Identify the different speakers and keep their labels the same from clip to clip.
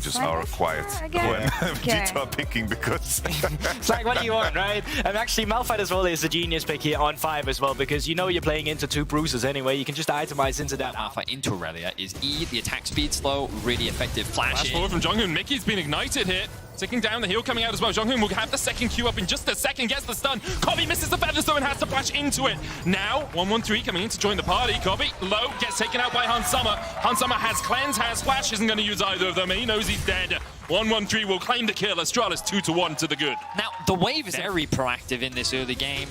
Speaker 1: just are quiet when G2 are picking because...
Speaker 2: It's like, what do you want, right? And actually, Malphite as well is a genius pick here on 5 as well, because you know you're playing into 2 bruisers anyway. You can just itemize into that.
Speaker 3: Malphite into Aurelia is E, the attack speed slow, really effective flash
Speaker 4: forward from Jonghoon. Mickey's been ignited here. Ticking down the heel coming out as well. Jonghoon will have the second Q up in just a second, gets the stun. Kobe misses the Featherstone and has to flash into it. Now, 113 coming in to join the party. Kobe, low, gets taken out by Hansama. Hansama has cleanse, has flash, isn't going to use either of them, and he knows he's dead. 113 will claim the kill. Astralis 2-1 to the good.
Speaker 3: Now, the wave is very proactive in this early game.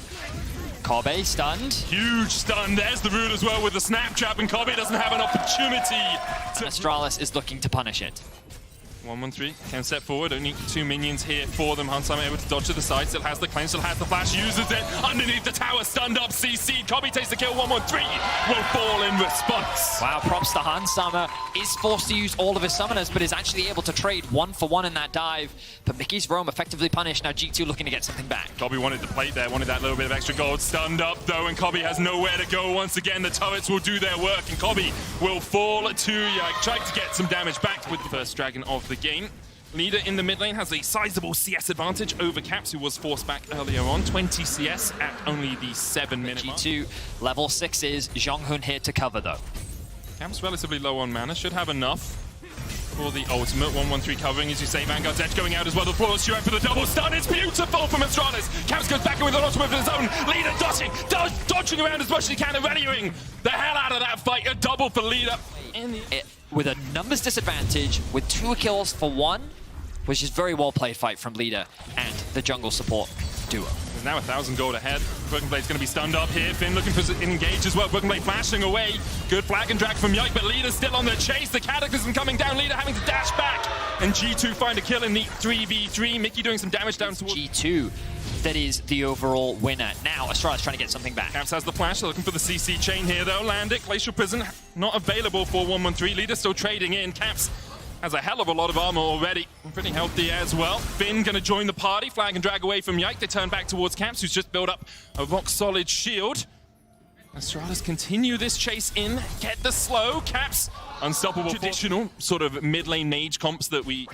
Speaker 3: Kobe stunned.
Speaker 4: Huge stun. There's the root as well with the snap trap, and Kobe doesn't have an opportunity.
Speaker 3: And Astralis is looking to punish it.
Speaker 4: 113 can step forward, only 2 minions here for them. Hansama able to dodge to the side, still has the cleanse, still has the flash, uses it underneath the tower, stunned up, CC. Kobe takes the kill, 113 will fall in response.
Speaker 3: Wow, props to Hansama. Is forced to use all of his summoners, but is actually able to trade 1-for-1 in that dive. But Mickey's roam effectively punished. Now G2 looking to get something back.
Speaker 4: Kobe wanted the plate there, wanted that little bit of extra gold. Stunned up though, and Kobe has nowhere to go once again. The turrets will do their work, and Kobe will fall to Yike. Tried to get some damage back with the first dragon of the game. Leader in the mid lane has a sizable CS advantage over Caps, who was forced back earlier on. 20 CS at only the 7-minute mark.
Speaker 3: G2 level 6 is Jonghoon here to cover though.
Speaker 4: Caps relatively low on mana, should have enough for the ultimate. 113 covering, as you say. Vanguard's edge going out as well. The floor is out for the double stun. It's beautiful from Astralis. Caps goes back in with an ultimate of his own. Leader dodging around as much as he can and readying the hell out of that fight. A double for Leader.
Speaker 3: With a numbers disadvantage, with 2 kills for 1, which is very well played fight from Leader and the jungle support duo.
Speaker 4: There's now 1,000 gold ahead. Broken Blade's going to be stunned up here. Finn looking for an engage as well. Broken Blade flashing away. Good flag and drag from Yike, but Leader's still on the chase. The Cataclysm coming down. Leader having to dash back. And G2 find a kill in the 3v3. Mickey doing some damage down towards
Speaker 3: G2. That is the overall winner. Now, Astralis trying to get something back.
Speaker 4: Caps has the flash. They're looking for the CC chain here, though. Landic, Glacial Prison, not available for 113. Leader still trading in. Caps has a hell of a lot of armor already. Pretty healthy as well. Finn gonna join the party. Flag and drag away from Yike. They turn back towards Caps, who's just built up a rock-solid shield. Astralis continue this chase in. Get the slow. Caps, unstoppable. Traditional sort of mid-lane Nage comps that we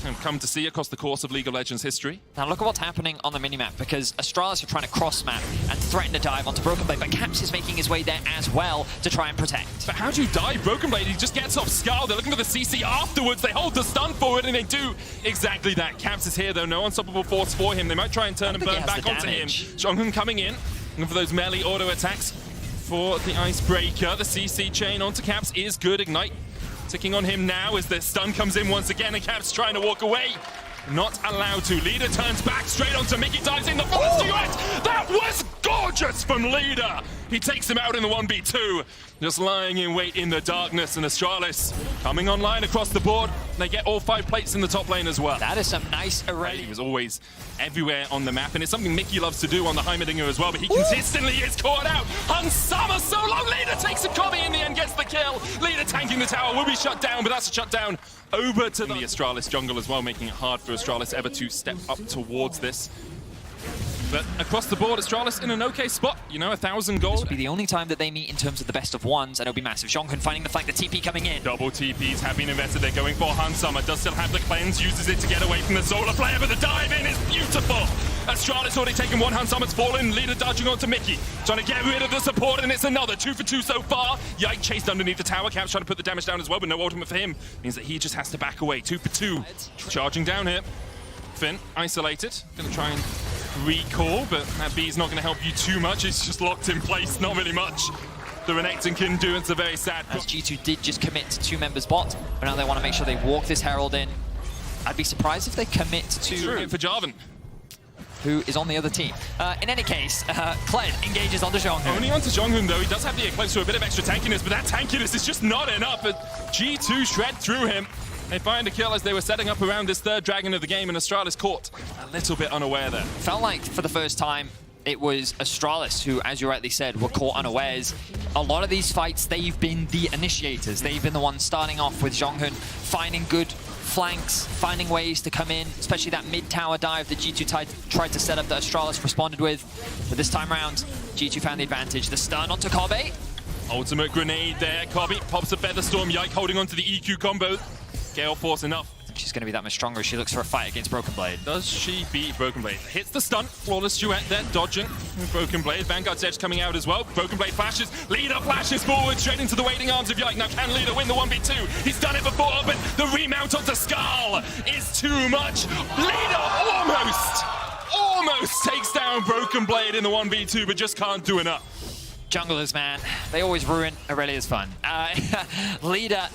Speaker 4: have come to see across the course of League of Legends history.
Speaker 3: Now look at what's happening on the minimap, because Astralis are trying to cross-map and threaten to dive onto Broken Blade, but Caps is making his way there as well to try and protect.
Speaker 4: But how do you dive Broken Blade? He just gets off Skull. They're looking for the CC afterwards. They hold the stun forward, and they do exactly that. Caps is here, though. No unstoppable force for him. They might try and turn and burn back onto him. Jonghoon coming in, looking for those melee auto attacks for the Icebreaker. The CC chain onto Caps is good. Ignite ticking on him now as the stun comes in once again, and Caps trying to walk away. Not allowed to. Leader turns back straight onto Mickey, dives in the forest duet. That was gorgeous from Leader. He takes him out in the 1v2. Just lying in wait in the darkness, and Astralis coming online across the board. They get all 5 plates in the top lane as well.
Speaker 3: That is some nice array.
Speaker 4: He was always everywhere on the map, and it's something Mickey loves to do on the Heimerdinger as well, but he consistently is caught out. Hansama so long. Leader takes a Kobe in the end, gets the kill. Leader tanking the tower, will be shut down, but that's a shutdown over to the Astralis jungle as well, making it hard for Astralis ever to step up towards this. But across the board, Astralis in an okay spot. You know, 1,000 gold.
Speaker 3: This will be the only time that they meet in terms of the best of ones, and it'll be massive. Jonghoon finding the flank, the TP coming in.
Speaker 4: Double TPs have been invested. They're going for Hansama. Does still have the cleanse, uses it to get away from the solar player, but the dive in is beautiful. Astralis already taken one. Hansama's fallen. Leader dodging onto Mickey. Trying to get rid of the support, and it's another 2 for 2 so far. Yike chased underneath the tower. Caps trying to put the damage down as well, but no ultimate for him. Means that he just has to back away. 2 for 2. Charging down here. Finn, isolated. Gonna try and recall, but that B's not going to help you too much. It's just locked in place, not really much the Renekton can do. It's a very sad.
Speaker 3: As G2 did just commit to 2 members bot, but now they want to make sure they walk this Herald in. I'd be surprised if they commit to...
Speaker 4: True, for Jarvan,
Speaker 3: who is on the other team. In any case, Kled engages onto Jonghoon.
Speaker 4: Only onto Jonghoon, though. He does have the Eclipse for a bit of extra tankiness, but that tankiness is just not enough. G2 shred through him. They find a kill as they were setting up around this 3rd dragon of the game, and Astralis caught a little bit unaware there.
Speaker 3: Felt like for the first time it was Astralis who, as you rightly said, were caught unawares. A lot of these fights, they've been the initiators. They've been the ones starting off with Jonghoon, finding good flanks, finding ways to come in, especially that mid-tower dive that G2 tried to set up that Astralis responded with. But this time around, G2 found the advantage. The stun onto Kobe.
Speaker 4: Ultimate grenade there. Kobe pops a Featherstorm. Yike holding onto the EQ combo. Gale Force enough to
Speaker 3: she's going to be that much stronger as she looks for a fight against Broken Blade.
Speaker 4: Does she beat Broken Blade? Hits the stun. Flawless duet there, dodging. Broken Blade. Vanguard's edge coming out as well. Broken Blade flashes. Leader flashes forward straight into the waiting arms of Yike. Now can Leader win the 1v2? He's done it before, but the remount onto Skull is too much. Leader almost takes down Broken Blade in the 1v2, but just can't do enough.
Speaker 3: Junglers, man, they always ruin Aurelia's fun. Leader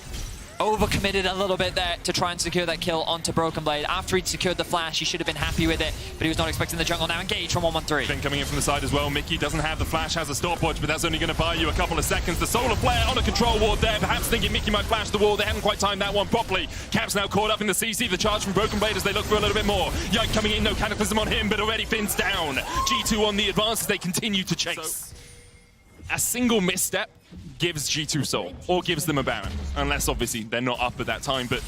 Speaker 3: overcommitted a little bit there to try and secure that kill onto Broken Blade. After he'd secured the flash, he should have been happy with it, but he was not expecting the jungle. Now engage from 113.
Speaker 4: Finn coming in from the side as well. Mickey doesn't have the flash, has a stopwatch, but that's only going to buy you a couple of seconds. The solar player on a control ward there, perhaps thinking Mickey might flash the wall. They haven't quite timed that one properly. Cap's now caught up in the CC. The charge from Broken Blade as they look for a little bit more. Yike coming in, no cataclysm on him, but already Finn's down. G2 on the advance as they continue to chase. A single misstep gives G2 soul, or gives them a Baron, unless obviously they're not up at that time, but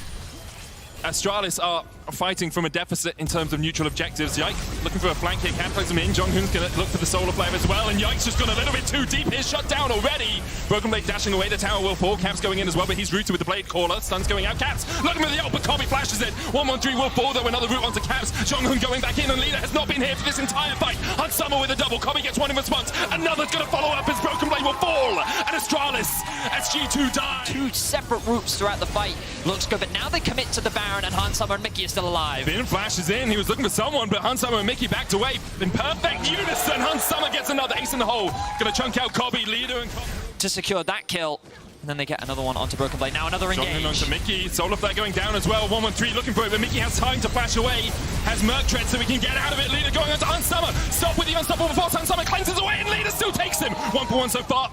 Speaker 4: Astralis are fighting from a deficit in terms of neutral objectives. Yike looking for a flank here, Cataclysm in. Jonghoon's going to look for the solar player as well, and Yike's just gone a little bit too deep here, shut down already. Broken Blade dashing away, the tower will fall. Cap's going in as well, but he's rooted with the Blade Caller. Stun's going out, Caps looking for the ult, but Kobe flashes it. 113 will fall though, another route onto Caps. Jonghoon going back in, and Leader has not been here for this entire fight. Hunt Summer with a double, Kobe gets one in response. Another's going to follow up as Broken Blade will fall. And Astralis, as G2 die.
Speaker 3: Two separate routes throughout the fight. Looks good, but now they commit to the Baron, and Hunt Summer and Mickey are still alive.
Speaker 4: Finn flashes in, he was looking for someone, but Hunt Summer and Mickey backed away in perfect unison. Hunt Summer gets another ace in the hole. Gonna chunk out Kobe, Leader, and Kobe.
Speaker 3: To secure that kill, and then they get another one onto Broken Blade. Now another engage.
Speaker 4: Onto Mickey, solar flare going down as well. 113 looking for it, but Mickey has time to flash away. Has Merc Tread so we can get out of it. Leader going onto Hunt Summer. Stop with the unstoppable force. Hunt Summer cleanses away, and Leader still takes him. 1-for-1 so far,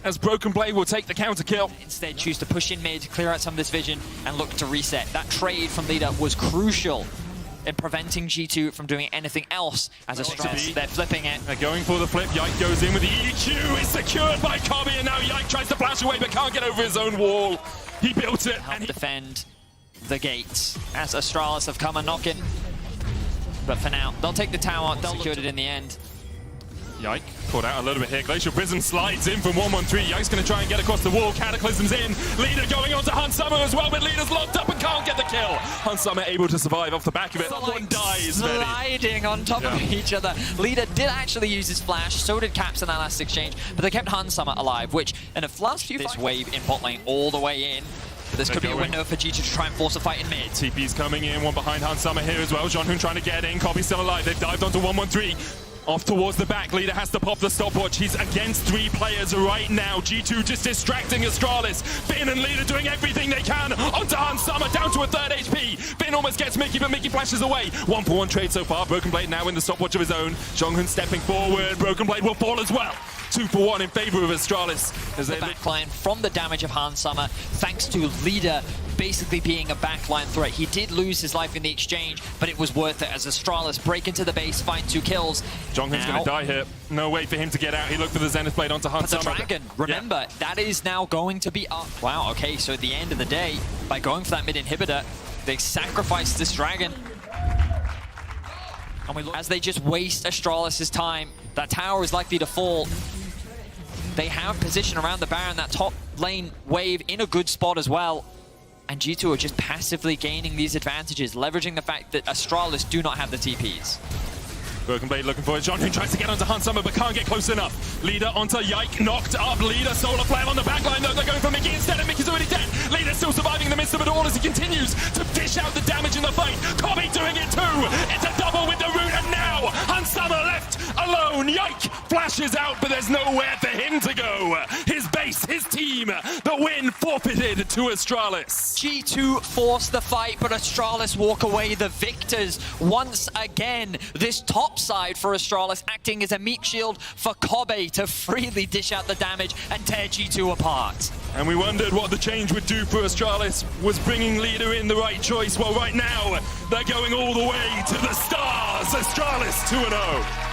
Speaker 4: as Broken Blade will take the counter kill.
Speaker 3: Instead choose to push in mid, clear out some of this vision, and look to reset. That trade from Leader was crucial in preventing G2 from doing anything else as Astralis. They're flipping it.
Speaker 4: They're going for the flip. Yike goes in with the EQ. It's secured by Kobe, and now Yike tries to flash away but can't get over his own wall. He built it.
Speaker 3: Help defend the gates as Astralis have come a knocking. But for now, they'll take the tower. They'll secure it in the end.
Speaker 4: Yike caught out a little bit here. Glacial Prism slides in from 113. Yike's going to try and get across the wall. Cataclysm's in. Leader going on to Hunt Summer as well, but Leader's locked up and can't get the kill. Hunt Summer able to survive off the back of it. Someone dies,
Speaker 3: sliding on top of each other. Leader did actually use his flash, so did Caps in that last exchange, but they kept Hunt Summer alive, which in the last few this wave in bot lane all the way in. But this could be a window for G2 to try and force a fight in mid.
Speaker 4: TP's coming in, one behind Hunt Summer here as well. Jonghoon trying to get in. Kobe's still alive. They've dived onto 113. Off towards the back, Leader has to pop the stopwatch. He's against 3 players right now. G2 just distracting Astralis. Finn and Leader doing everything they can. Onto Hunt Summer, down to a 3rd HP. Finn almost gets Mickey, but Mickey flashes away. 1-for-1 trade so far. Broken Blade now in the stopwatch of his own. Jonghoon stepping forward. Broken Blade will fall as well. 2-for-1 in favor of Astralis. As they
Speaker 3: backline from the damage of Hunt Summer, thanks to Leader basically being a backline threat. He did lose his life in the exchange, but it was worth it as Astralis break into the base, find 2 kills.
Speaker 4: Jonghoon's going to die here. No way for him to get out. He looked for the Zenith Blade onto Hunt Summer.
Speaker 3: But the Dragon, remember, that is now going to be up. Wow, okay, so at the end of the day, by going for that mid inhibitor, they sacrificed this Dragon. And we look, as they just waste Astralis' time, that tower is likely to fall. They have position around the Baron, that top lane wave in a good spot as well. And G2 are just passively gaining these advantages, leveraging the fact that Astralis do not have the TPs.
Speaker 4: Broken Blade looking for it. Jonghoon tries to get onto Hunt Summer but can't get close enough. Leader onto Yike, knocked up. Leader, solar flare on the backline though. They're going for Mickey instead, and Mickey's already dead. Leader still surviving in the midst of it all as he continues to dish out the damage in the fight. Kobe doing it too. It's a double with the root, and now Hunt Summer left alone. Yike flashes out, but there's nowhere for him to go. His base, his team, the win forfeited to Astralis.
Speaker 3: G2 force the fight, but Astralis walk away the victors. Once again, this top side for Astralis acting as a meat shield for Kobe to freely dish out the damage and tear G2 apart.
Speaker 4: And we wondered what the change would do for Astralis. Was bringing Leader in the right choice? Well, right now, they're going all the way to the stars. Astralis 2-0.